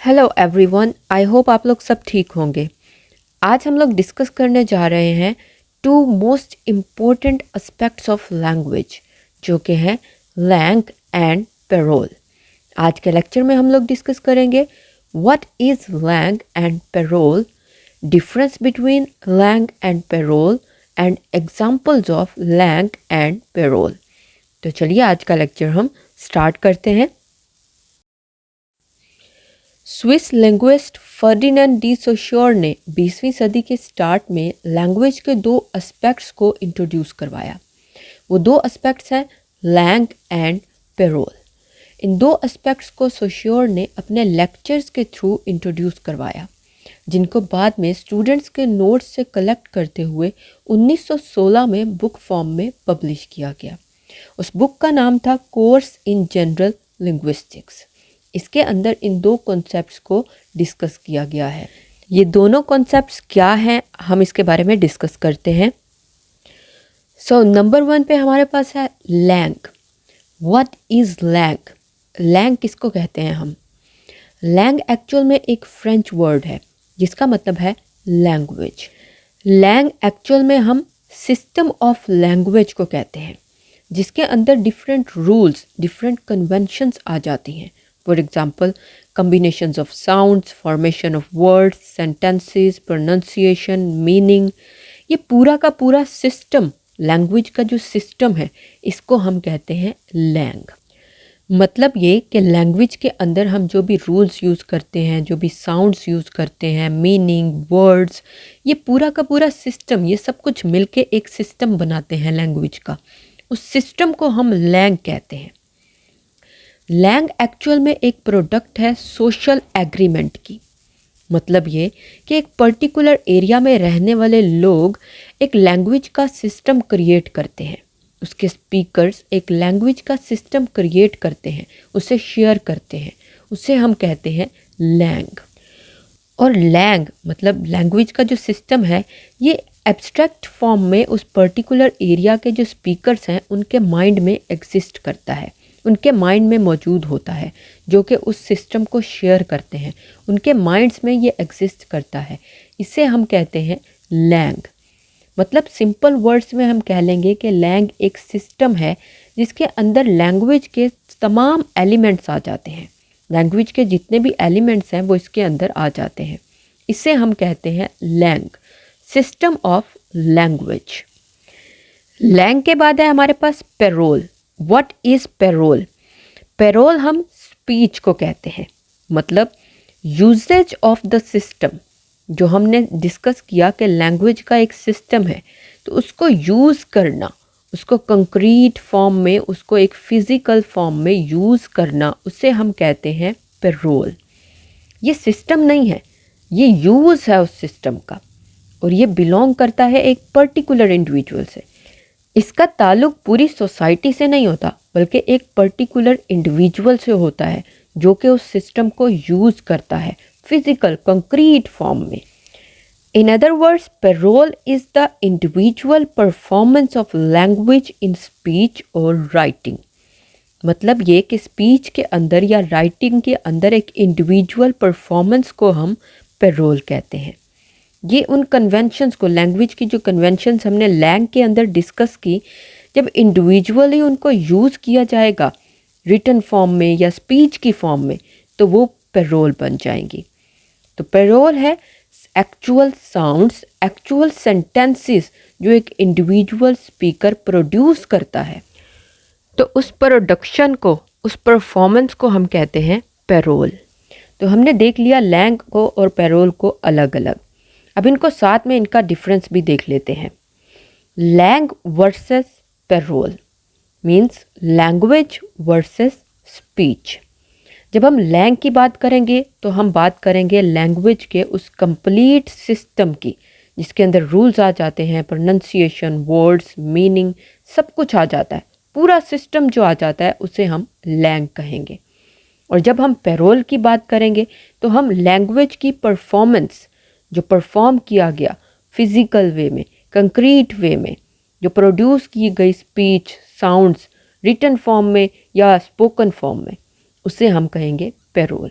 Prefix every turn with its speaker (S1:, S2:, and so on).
S1: Hello everyone, I hope आप लोग सब ठीक होंगे। आज हम लोग डिस्कस करने जा रहे हैं two most important aspects of language, जो कि हैं लैंग एंड पेरोल। आज के लेक्चर में हम लोग डिस्कस करेंगे what is langue and parole, difference between langue and parole and examples of langue and parole. तो चलिए आज का लेक्चर हम स्टार्ट करते हैं। Swiss linguist Ferdinand de Saussure ने 20वीं सदी के स्टार्ट में लैंग्वेज के दो एस्पेक्ट्स को इंट्रोड्यूस करवाया। वो दो एस्पेक्ट्स हैं लैंग एंड पेरोल। इन दो एस्पेक्ट्स को सोश्योर ने अपने लेक्चर्स के थ्रू इंट्रोड्यूस करवाया, जिनको बाद में स्टूडेंट्स के नोट्स से कलेक्ट करते हुए 1916 में बुक फॉर्म में पब्लिश किया गया। उस बुक का नाम था कोर्स इन जनरल लिंग्विस्टिक्स। इसके अंदर इन दो कॉन्सेप्ट्स को डिस्कस किया गया है। ये दोनों कॉन्सेप्ट्स क्या हैं, हम इसके बारे में डिस्कस करते हैं। सो नंबर 1 पे हमारे पास है langue. What is langue? Langue किसको कहते हैं हम? लैंग एक्चुअल में एक फ्रेंच वर्ड है जिसका मतलब है लैंग्वेज। लैंग एक्चुअल में हम सिस्टम ऑफ लैंग्वेज को कहते हैं, जिसके अंदर डिफरेंट रूल्स, डिफरेंट कन्वेंशंस आ जाती हैं। For example, combinations of sounds, formation of words, sentences, pronunciation, meaning, ये पूरा का पूरा सिस्टम, लैंग्वेज का जो सिस्टम है, इसको हम कहते हैं लैंग। मतलब ये कि लैंग्वेज के अंदर हम जो भी रूल्स यूज़ करते हैं, जो भी साउंड्स यूज़ करते हैं, मीनिंग, वर्ड्स, ये पूरा का पूरा सिस्टम, ये सब कुछ मिलके एक सिस्टम बनाते हैं लैंग्वेज का। उस सिस्टम को हम लैंग कहते हैं। लैंग एक्चुअल में एक प्रोडक्ट है सोशल एग्रीमेंट की। मतलब ये कि एक पर्टिकुलर एरिया में रहने वाले लोग एक लैंग्वेज का सिस्टम क्रिएट करते हैं। उसके स्पीकर्स एक लैंग्वेज का सिस्टम क्रिएट करते हैं, उसे शेयर करते हैं, उसे हम कहते हैं लैंग। और लैंग मतलब लैंग्वेज का जो सिस्टम है, ये एब्स्ट्रैक्ट फॉर्म में उस पर्टिकुलर एरिया के जो स्पीकर्स हैं उनके माइंड में एग्जिस्ट करता है, उनके माइंड में मौजूद होता है, जो कि उस सिस्टम को शेयर करते हैं, उनके माइंड्स में ये एग्जिस्ट करता है। इसे हम कहते हैं लैंग। मतलब सिंपल वर्ड्स में हम कह लेंगे कि लैंग एक सिस्टम है जिसके अंदर लैंग्वेज के तमाम एलिमेंट्स आ जाते हैं। लैंग्वेज के जितने भी एलिमेंट्स हैं वो इसके अंदर आ जाते हैं। इसे हम कहते हैं langue, system of language. Langue के बाद है हमारे पास parole. What is parole? Parole हम स्पीच को कहते हैं। मतलब यूजेज ऑफ द सिस्टम, जो हमने डिस्कस किया कि लैंग्वेज का एक सिस्टम है, तो उसको यूज़ करना, उसको कंक्रीट फॉर्म में, उसको एक फिज़िकल फॉर्म में यूज़ करना, उसे हम कहते हैं पेरोल। ये सिस्टम नहीं है, ये यूज़ है उस सिस्टम का, और ये बिलोंग करता है एक पर्टिकुलर इंडिविजुअल से। इसका ताल्लुक पूरी सोसाइटी से नहीं होता, बल्कि एक पर्टिकुलर इंडिविजुअल से होता है, जो कि उस सिस्टम को यूज़ करता है फिजिकल कंक्रीट फॉर्म में। In other words, payroll is the individual performance of language in speech और राइटिंग। मतलब ये कि स्पीच के अंदर या राइटिंग के अंदर एक इंडिविजुअल परफॉर्मेंस को हम पेरोल कहते हैं। ये उन कन्वेंशंस को, लैंग्वेज की जो कन्वेंशंस हमने लैंग के अंदर डिस्कस की, जब इंडिविजुअली उनको यूज़ किया जाएगा रिटन फॉर्म में या स्पीच की फॉर्म में, तो वो पेरोल बन जाएंगी। तो पेरोल है एक्चुअल साउंड्स, एक्चुअल सेंटेंसेस जो एक इंडिविजुअल स्पीकर प्रोड्यूस करता है, तो उस प्रोडक्शन को, उस परफॉर्मेंस को हम कहते हैं पेरोल। तो हमने देख लिया लैंग को और पेरोल को अलग अलग। अब इनको साथ में इनका डिफरेंस भी देख लेते हैं। Langue versus parole means language versus speech. जब हम लैंग की बात करेंगे तो हम बात करेंगे लैंग्वेज के उस कंप्लीट सिस्टम की, जिसके अंदर रूल्स आ जाते हैं, प्रोनंसिएशन, वर्ड्स, मीनिंग, सब कुछ आ जाता है। पूरा सिस्टम जो आ जाता है उसे हम लैंग कहेंगे। और जब हम पेरोल की बात करेंगे तो हम लैंग्वेज की परफॉर्मेंस, जो परफॉर्म किया गया फिज़िकल वे में, कंक्रीट वे में, जो प्रोड्यूस की गई स्पीच, साउंड्स रिटन फॉर्म में या स्पोकन फॉर्म में, उसे हम कहेंगे पेरोल।